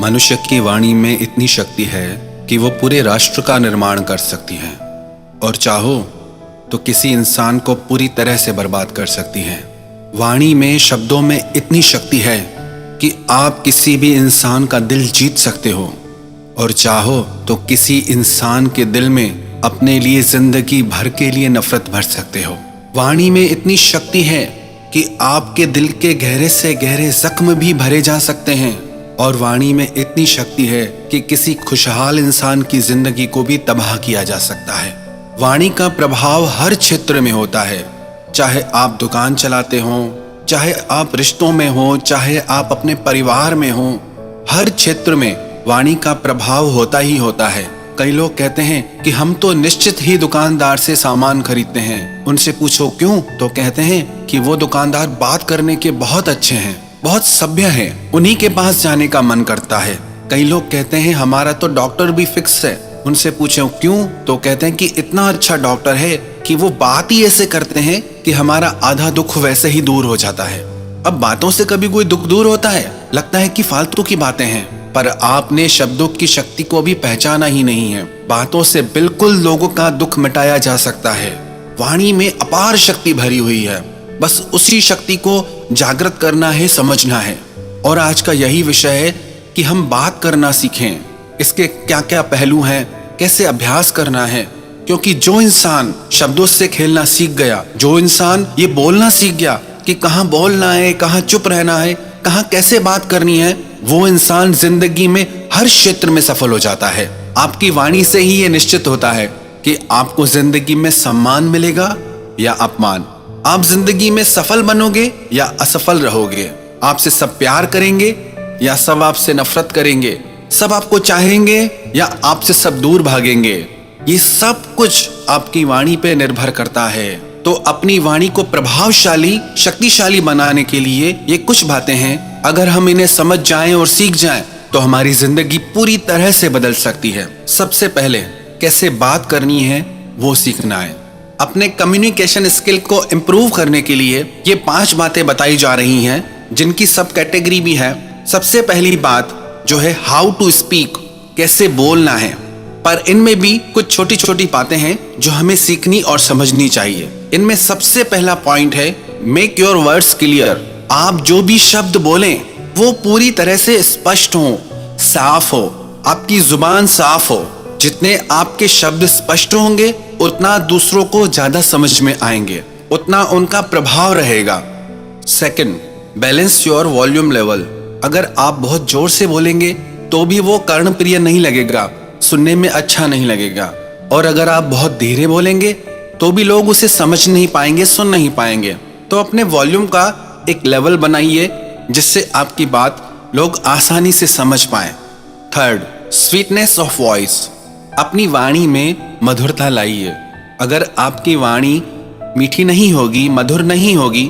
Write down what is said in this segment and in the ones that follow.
मनुष्य की वाणी में इतनी शक्ति है कि वो पूरे राष्ट्र का निर्माण कर सकती है और चाहो तो किसी इंसान को पूरी तरह से बर्बाद कर सकती है। वाणी में, शब्दों में इतनी शक्ति है कि आप किसी भी इंसान का दिल जीत सकते हो और चाहो तो किसी इंसान के दिल में अपने लिए जिंदगी भर के लिए नफरत भर सकते हो। वाणी में इतनी शक्ति है कि आपके दिल के गहरे से गहरे जख्म भी भरे जा सकते हैं और वाणी में इतनी शक्ति है कि किसी खुशहाल इंसान की जिंदगी को भी तबाह किया जा सकता है। वाणी का प्रभाव हर क्षेत्र में होता है, चाहे आप दुकान चलाते हो, चाहे आप रिश्तों में हो, चाहे आप अपने परिवार में हो, हर क्षेत्र में वाणी का प्रभाव होता ही होता है। कई लोग कहते हैं कि हम तो निश्चित ही दुकानदार से सामान खरीदते हैं, उनसे पूछो क्यों, तो कहते हैं कि वो दुकानदार बात करने के बहुत अच्छे हैं, बहुत सभ्य हैं, उन्हीं के पास जाने का मन करता है। कई लोग कहते हैं हमारा तो डॉक्टर भी फिक्स है, उनसे पूछो क्यों, तो कहते हैं कि इतना अच्छा डॉक्टर है कि वो बात ही ऐसे करते हैं कि हमारा आधा दुख वैसे ही दूर हो जाता है। अब बातों से कभी कोई दुख दूर होता है? लगता है कि फालतू की बातें हैं, पर आपने शब्दों की शक्ति को भी पहचाना ही नहीं है। बातों से बिल्कुल लोगों का दुख मिटाया जा सकता है। वाणी में अपार शक्ति भरी हुई है, बस उसी शक्ति को जागृत करना है, समझना है। और आज का यही विषय है कि हम बात करना सीखें, इसके क्या क्या पहलू हैं, कैसे अभ्यास करना है। क्योंकि जो इंसान शब्दों से खेलना सीख गया, जो इंसान ये बोलना सीख गया कि कहाँ बोलना है, कहाँ चुप रहना है, कहाँ कैसे बात करनी है, वो इंसान जिंदगी में हर क्षेत्र में सफल हो जाता है। आपकी वाणी से ही ये निश्चित होता है कि आपको जिंदगी में सम्मान मिलेगा या अपमान, आप जिंदगी में सफल बनोगे या असफल रहोगे, आपसे सब प्यार करेंगे या सब आपसे नफरत करेंगे, सब आपको चाहेंगे या आपसे सब दूर भागेंगे। ये सब कुछ आपकी वाणी पे निर्भर करता है। तो अपनी वाणी को प्रभावशाली, शक्तिशाली बनाने के लिए ये कुछ बातें हैं, अगर हम इन्हें समझ जाएं और सीख जाएं तो हमारी जिंदगी पूरी तरह से बदल सकती है। सबसे पहले कैसे बात करनी है वो सीखना है। अपने कम्युनिकेशन स्किल को इम्प्रूव करने के लिए ये 5 बातें बताई जा रही हैं, जिनकी सब कैटेगरी भी है। सबसे पहली बात जो है हाउ टू स्पीक, कैसे बोलना है। पर इनमें भी कुछ छोटी छोटी बातें हैं जो हमें सीखनी और समझनी चाहिए। इनमें सबसे पहला पॉइंट है मेक योर वर्ड्स क्लियर। आप जो भी शब्द बोलें वो पूरी तरह से स्पष्ट हो, साफ हो, आपकी जुबान साफ हो। जितने आपके शब्द स्पष्ट होंगे उतना दूसरों को ज्यादा समझ में आएंगे, उतना उनका प्रभाव रहेगा। Second, balance your volume level. अगर आप बहुत जोर से बोलेंगे तो भी वो कर्णप्रिय नहीं लगेगा, सुनने में अच्छा नहीं लगेगा। और अगर आप बहुत धीरे बोलेंगे तो भी लोग उसे समझ नहीं पाएंगे, सुन नहीं पाएंगे। तो अपने वॉल्यूम का एक लेवल बनाइए जिससे आपकी बात लोग आसानी से समझ पाएं। Third, sweetness of voice. अपनी वाणी में मधुरता लाइए। अगर आपकी वाणी मीठी नहीं होगी, मधुर नहीं होगी,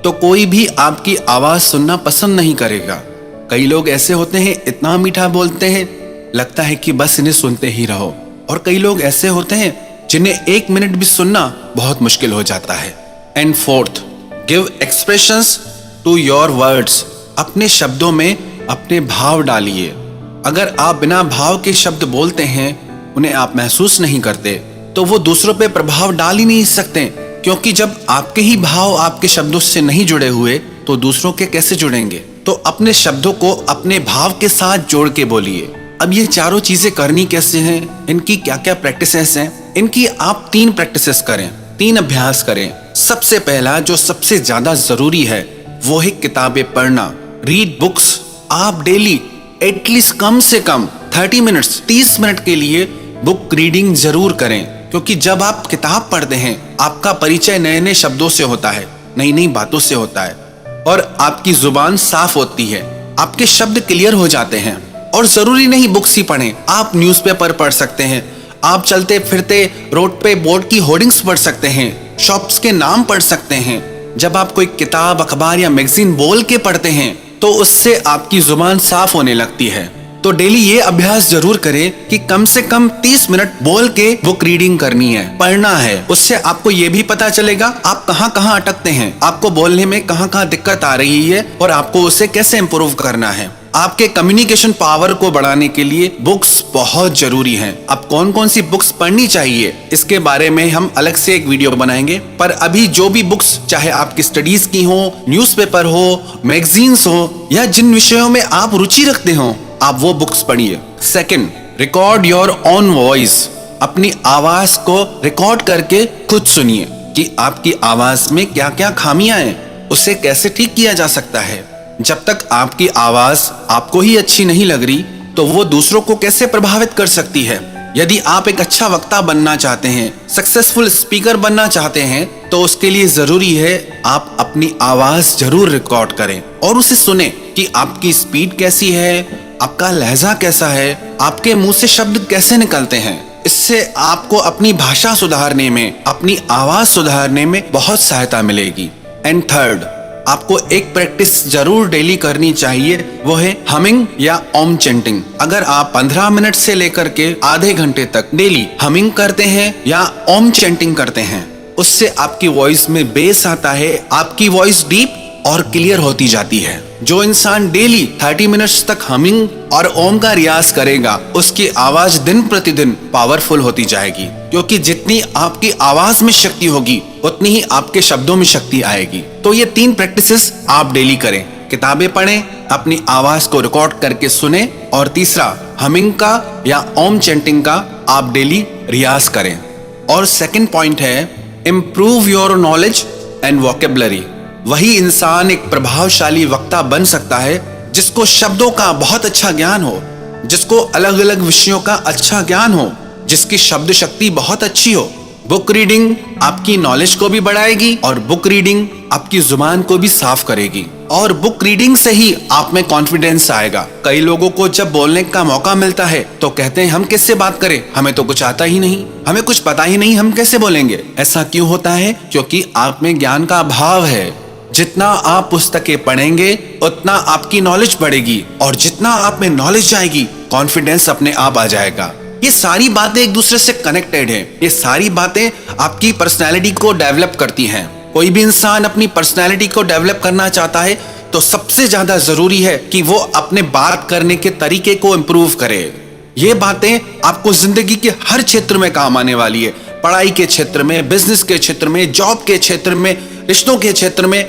तो कोई भी आपकी आवाज सुनना पसंद नहीं करेगा। कई लोग ऐसे होते हैं, इतना मीठा बोलते हैं, लगता है कि बस इन्हें सुनते ही रहो। और कई लोग ऐसे होते हैं जिन्हें 1 मिनट भी सुनना बहुत मुश्किल हो जाता है। And fourth, give expressions to your words. अपने शब्दों में अपने भाव डालिए। अगर आप बिना भाव के शब्द बोलते हैं, उन्हें आप महसूस नहीं करते, तो वो दूसरों पे प्रभाव डाल ही नहीं सकते। क्योंकि जब आपके ही भाव आपके शब्दों से नहीं जुड़े हुए तो दूसरों के कैसे जुड़ेंगे। तो अपने शब्दों को अपने भाव के साथ जोड़ के बोलिए। अब ये चारों चीजें करनी कैसे हैं, इनकी क्या क्या प्रैक्टिसेस हैं, इनकी आप 3 प्रैक्टिसेस करें, 3 अभ्यास करें। सबसे पहला जो सबसे ज्यादा जरूरी है वो है किताबें पढ़ना, रीड बुक्स। आप डेली एटलीस्ट कम से कम 30 मिनट्स, 30 मिनट के लिए बुक रीडिंग जरूर करें। क्योंकि जब आप किताब पढ़ते हैं आपका परिचय नए नए शब्दों से होता है, नई नई बातों से होता है और आपकी जुबान साफ होती है, आपके शब्द क्लियर हो जाते हैं। और जरूरी नहीं बुक्स ही पढ़ें, आप न्यूज़पेपर पढ़ सकते हैं, आप चलते फिरते रोड पे बोर्ड की होर्डिंग्स पढ़ सकते हैं, शॉप्स के नाम पढ़ सकते हैं। जब आप कोई किताब, अखबार या मैगजीन बोल के पढ़ते हैं तो उससे आपकी जुबान साफ होने लगती है। तो डेली ये अभ्यास जरूर करें कि कम से कम 30 मिनट बोल के बुक रीडिंग करनी है, पढ़ना है। उससे आपको ये भी पता चलेगा आप कहाँ अटकते हैं, आपको बोलने में कहाँ दिक्कत आ रही है और आपको उसे कैसे इम्प्रूव करना है। आपके कम्युनिकेशन पावर को बढ़ाने के लिए बुक्स बहुत जरूरी हैं। अब कौन कौन सी बुक्स पढ़नी चाहिए इसके बारे में हम अलग से एक वीडियो बनाएंगे, पर अभी जो भी बुक्स, चाहे आपकी स्टडीज की हो, न्यूज़पेपर हो, मैगजीन्स हो, या जिन विषयों में आप रुचि रखते हो, आप वो बुक्स पढ़िए। Second, record your own voice. अपनी आवाज को रिकॉर्ड करके खुद सुनिए कि आपकी आवाज में क्या क्या खामियां हैं, उसे कैसे ठीक किया जा सकता है। जब तक आपकी आवाज आपको ही अच्छी नहीं लग रही तो वो दूसरों को कैसे प्रभावित कर सकती है। यदि आप एक अच्छा वक्ता बनना चाहते हैं, सक्सेसफुल स्पीकर बनना चाहते हैं, तो उसके लिए जरूरी है आप अपनी आवाज जरूर रिकॉर्ड करें और उसे सुने कि आपकी स्पीड कैसी है, आपका लहजा कैसा है, आपके मुंह से शब्द कैसे निकलते हैं। इससे आपको अपनी भाषा सुधारने में, अपनी आवाज सुधारने में बहुत सहायता मिलेगी। एंड थर्ड, आपको एक प्रैक्टिस जरूर डेली करनी चाहिए, वो है हमिंग या ओम चैंटिंग। अगर आप 15 मिनट से लेकर के आधे घंटे तक डेली हमिंग करते हैं या ओम चैंटिंग करते हैं, उससे आपकी वॉइस में बेस आता है, आपकी वॉइस डीप और क्लियर होती जाती है। जो इंसान डेली 30 मिनट्स तक हमिंग और ओम का रियाज करेगा, उसकी आवाज दिन प्रतिदिन पावरफुल होती जाएगी, क्योंकि जितनी आपकी आवाज में शक्ति होगी उतनी ही आपके शब्दों में शक्ति आएगी। तो ये 3 प्रैक्टिसेस आप डेली करें। किताबें पढ़ें, अपनी आवाज को रिकॉर्ड करके सुने, और तीसरा, हमिंग का या ओम चैंटिंग का आप डेली रियाज करें। और सेकंड पॉइंट है, improve your knowledge and vocabulary. वही इंसान एक प्रभावशाली वक्ता बन सकता है जिसको शब्दों का बहुत अच्छा ज्ञान हो, जिसको अलग अलग विषयों का अच्छा ज्ञान हो, जिसकी शब्द शक्ति बहुत अच्छी हो। बुक रीडिंग आपकी नॉलेज को भी बढ़ाएगी और बुक रीडिंग आपकी जुबान को भी साफ करेगी, और बुक रीडिंग से ही आप में कॉन्फिडेंस आएगा। कई लोगों को जब बोलने का मौका मिलता है तो कहते हैं हम किससे बात करें, हमें तो कुछ आता ही नहीं, हमें कुछ पता ही नहीं, हम कैसे बोलेंगे। ऐसा क्यों होता है? क्योंकि आप में ज्ञान का अभाव है। जितना आप पुस्तकें पढ़ेंगे उतना आपकी नॉलेज बढ़ेगी, और जितना आप में नॉलेज आएगी कॉन्फिडेंस अपने आप आ जाएगा। ये सारी बातें एक दूसरे से कनेक्टेड हैं। ये सारी बातें आपकी पर्सनैलिटी को डेवलप करती हैं। कोई भी इंसान अपनी पर्सनैलिटी को डेवलप करना चाहता है तो सबसे ज्यादा जरूरी है कि वो अपने बात करने के तरीके को इम्प्रूव करे। ये बातें आपको जिंदगी के हर क्षेत्र में काम आने वाली है। पढ़ाई के क्षेत्र में, बिजनेस के क्षेत्र में, जॉब के क्षेत्र में, रिश्तों के क्षेत्र में।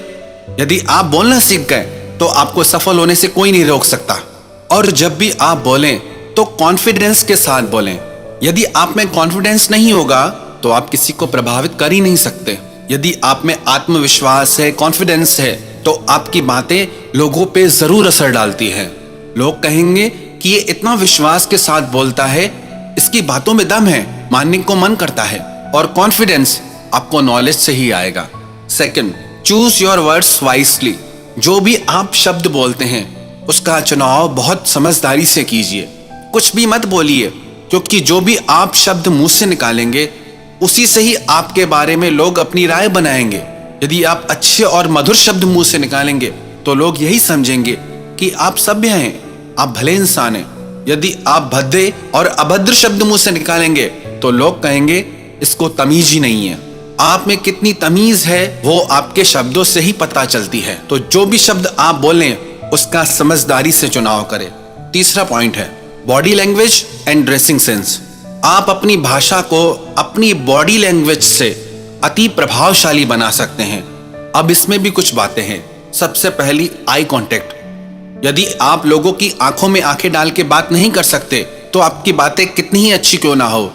यदि आप बोलना सीख गए तो आपको सफल होने से कोई नहीं रोक सकता। और जब भी आप बोलें तो कॉन्फिडेंस के साथ बोलें। यदि आप में कॉन्फिडेंस नहीं होगा तो आप किसी को प्रभावित कर ही नहीं सकते। यदि आप में आत्मविश्वास है, कॉन्फिडेंस है, तो आपकी बातें लोगों पे जरूर असर डालती हैं। लोग कहेंगे कि ये इतना विश्वास के साथ बोलता है, इसकी बातों में दम है, मानने को मन करता है। और कॉन्फिडेंस आपको नॉलेज से ही आएगा। Second, choose your words wisely. जो भी आप शब्द बोलते हैं उसका चुनाव बहुत समझदारी से कीजिए। कुछ भी मत बोलिए, क्योंकि जो भी आप शब्द मुंह से निकालेंगे उसी से ही आपके बारे में लोग अपनी राय बनाएंगे। यदि आप अच्छे और मधुर शब्द मुंह से निकालेंगे तो लोग यही समझेंगे कि आप सभ्य हैं, आप भले इंसान हैं। यदि आप भद्दे और अभद्र शब्द मुंह से निकालेंगे तो लोग कहेंगे इसको तमीज ही नहीं है। आप में कितनी तमीज है वो आपके शब्दों से ही पता चलती है। तो जो भी शब्द आप बोलें उसका समझदारी से चुनाव करें। तीसरा पॉइंट है body language and dressing sense. आप अपनी भाषा को अपनी बॉडी लैंग्वेज से अति प्रभावशाली बना सकते हैं। अब इसमें भी कुछ बातें हैं। सबसे पहली, आई कांटेक्ट। यदि आप लोगों की आंखों में आंखें डाल के बात नहीं कर सकते तो आपकी बातें कितनी ही अच्छी क्यों ना हो,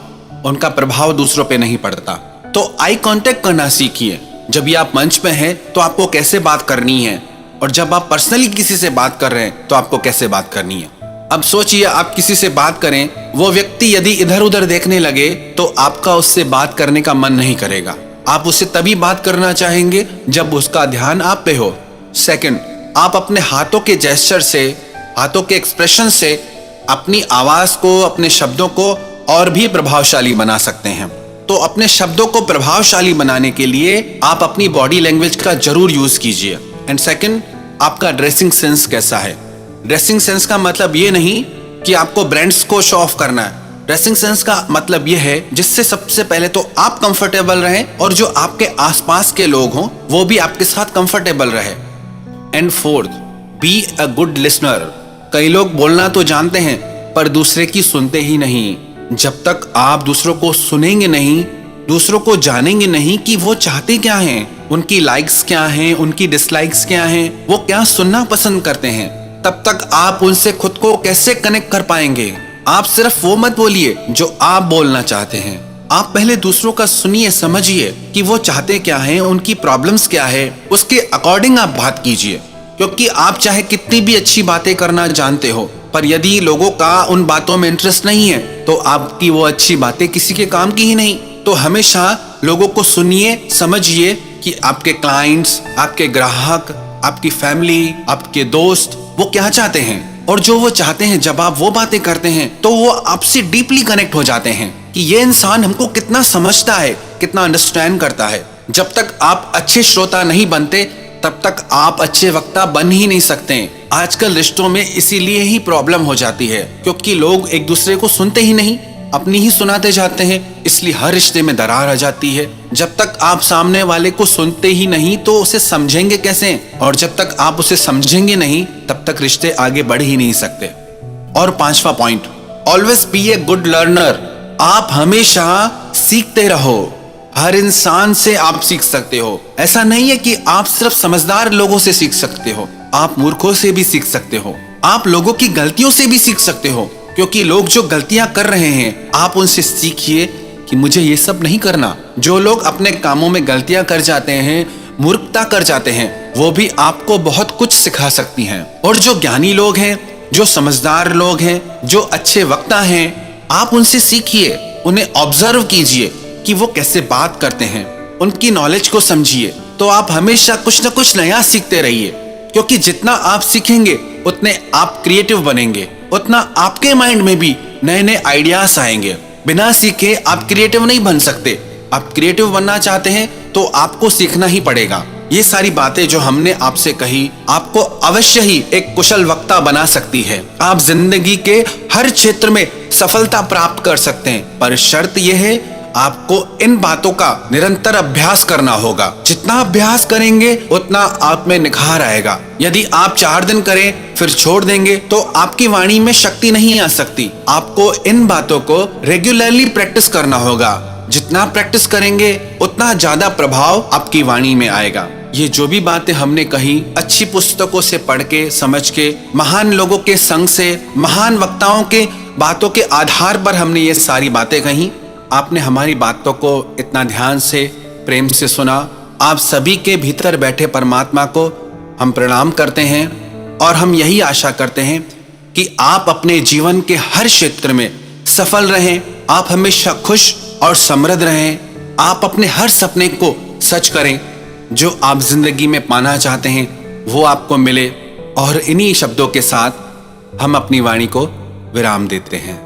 उनका प्रभाव दूसरों पे नहीं पड़ता। तो आई कांटेक्ट करना सीखिए। जब भी आप मंच पे हैं तो आपको कैसे बात करनी है, और जब आप पर्सनली किसी से बात कर रहे हैं तो आपको कैसे बात करनी है। अब सोचिए, आप किसी से बात करें, वो व्यक्ति यदि इधर उधर देखने लगे तो आपका उससे बात करने का मन नहीं करेगा। आप उससे तभी बात करना चाहेंगे जब उसका ध्यान आप पे हो। सेकंड, आप अपने हाथों के जेस्चर से, हाथों के एक्सप्रेशन से अपनी आवाज को, अपने शब्दों को और भी प्रभावशाली बना सकते हैं। तो अपने शब्दों को प्रभावशाली बनाने के लिए आप अपनी बॉडी लैंग्वेज का जरूर यूज कीजिए। एंड सेकंड, आपका ड्रेसिंग सेंस कैसा है। ड्रेसिंग सेंस का मतलब ये नहीं कि आपको ब्रांड्स को शो ऑफ करना है। ड्रेसिंग सेंस का मतलब ये है जिससे सबसे पहले तो आप कंफर्टेबल रहें और जो आपके आसपास के लोग हों वो भी आपके साथ कंफर्टेबल रहे। And fourth, be a good listener. कई लोग बोलना तो जानते हैं पर दूसरे की सुनते ही नहीं। जब तक आप दूसरों को सुनेंगे नहीं, दूसरों को जानेंगे नहीं कि वो चाहते क्या हैं, उनकी लाइक्स क्या हैं, उनकी डिसलाइक्स क्या हैं, वो क्या सुनना पसंद करते हैं, तब तक आप उनसे खुद को कैसे कनेक्ट कर पाएंगे। आप सिर्फ वो मत बोलिए जो आप बोलना चाहते हैं। आप पहले दूसरों का सुनिए, समझिए कि वो चाहते क्या हैं, उनकी प्रॉब्लम्स क्या है, उसके अकॉर्डिंग आप बात कीजिए। क्योंकि आप चाहे कितनी भी अच्छी बातें करना जानते हो, पर यदि लोगों का उन बातों में इंटरेस्ट नहीं है तो आपकी वो अच्छी बातें किसी के काम की ही नहीं। तो हमेशा लोगों को सुनिए, समझिए कि आपके क्लाइंट्स, आपके ग्राहक, आपकी फैमिली, आपके दोस्त वो क्या चाहते हैं, और जो वो चाहते हैं जब आप वो बातें करते हैं तो वो आपसे डीपली कनेक्ट हो जाते हैं कि ये इंसान हमको कितना समझता है, कितना अंडरस्टैंड करता है। जब तक आप अच्छे श्रोता नहीं बनते तब तक आप अच्छे वक्ता बन ही नहीं सकते। आजकल रिश्तों में इसीलिए ही प्रॉब्लम हो जाती है क्योंकि लोग एक दूसरे को सुनते ही नहीं, अपनी ही सुनाते जाते हैं, इसलिए हर रिश्ते में दरार आ जाती है। जब तक आप सामने वाले को सुनते ही नहीं तो उसे समझेंगे कैसे, और जब तक आप उसे समझेंगे नहीं तब तक रिश्ते आगे बढ़ ही नहीं सकते। और 5वां point, always be a good learner. आप हमेशा सीखते रहो। हर इंसान से आप सीख सकते हो। ऐसा नहीं है कि आप सिर्फ समझदार लोगों से सीख सकते हो, आप मूर्खों से भी सीख सकते हो, आप लोगों की गलतियों से भी सीख सकते हो। क्योंकि लोग जो गलतियां कर रहे हैं आप उनसे सीखिए कि मुझे ये सब नहीं करना। जो लोग अपने कामों में गलतियां कर जाते हैं, मूर्खता कर जाते हैं, वो भी आपको बहुत कुछ सिखा सकती हैं। और जो ज्ञानी लोग हैं, जो समझदार लोग हैं, जो अच्छे वक्ता हैं, आप उनसे सीखिए, उन्हें ऑब्जर्व कीजिए कि वो कैसे बात करते हैं, उनकी नॉलेज को समझिए। तो आप हमेशा कुछ ना कुछ नया सीखते रहिए, क्योंकि जितना आप सीखेंगे उतने आप क्रिएटिव बनेंगे, उतना आपके माइंड में भी नए नए आइडियाज आएंगे। बिना सीखे आप क्रिएटिव नहीं बन सकते। आप क्रिएटिव बनना चाहते हैं तो आपको सीखना ही पड़ेगा। ये सारी बातें जो हमने आपसे कही आपको अवश्य ही एक कुशल वक्ता बना सकती है। आप जिंदगी के हर क्षेत्र में सफलता प्राप्त कर सकते हैं, पर शर्त यह है आपको इन बातों का निरंतर अभ्यास करना होगा। जितना अभ्यास करेंगे उतना आप में निखार आएगा। यदि आप 4 दिन करें फिर छोड़ देंगे तो आपकी वाणी में शक्ति नहीं आ सकती। आपको इन बातों को रेगुलरली प्रैक्टिस करना होगा। जितना प्रैक्टिस करेंगे उतना ज्यादा प्रभाव आपकी वाणी में आएगा। ये जो भी बातें हमने कही अच्छी पुस्तकों से पढ़ के, समझ के, महान लोगों के संग से, महान वक्ताओं के बातों के आधार पर हमने ये सारी बातें कही। आपने हमारी बातों को इतना ध्यान से, प्रेम से सुना। आप सभी के भीतर बैठे परमात्मा को हम प्रणाम करते हैं और हम यही आशा करते हैं कि आप अपने जीवन के हर क्षेत्र में सफल रहें। आप हमेशा खुश और समृद्ध रहें। आप अपने हर सपने को सच करें। जो आप जिंदगी में पाना चाहते हैं वो आपको मिले। और इन्हीं शब्दों के साथ हम अपनी वाणी को विराम देते हैं।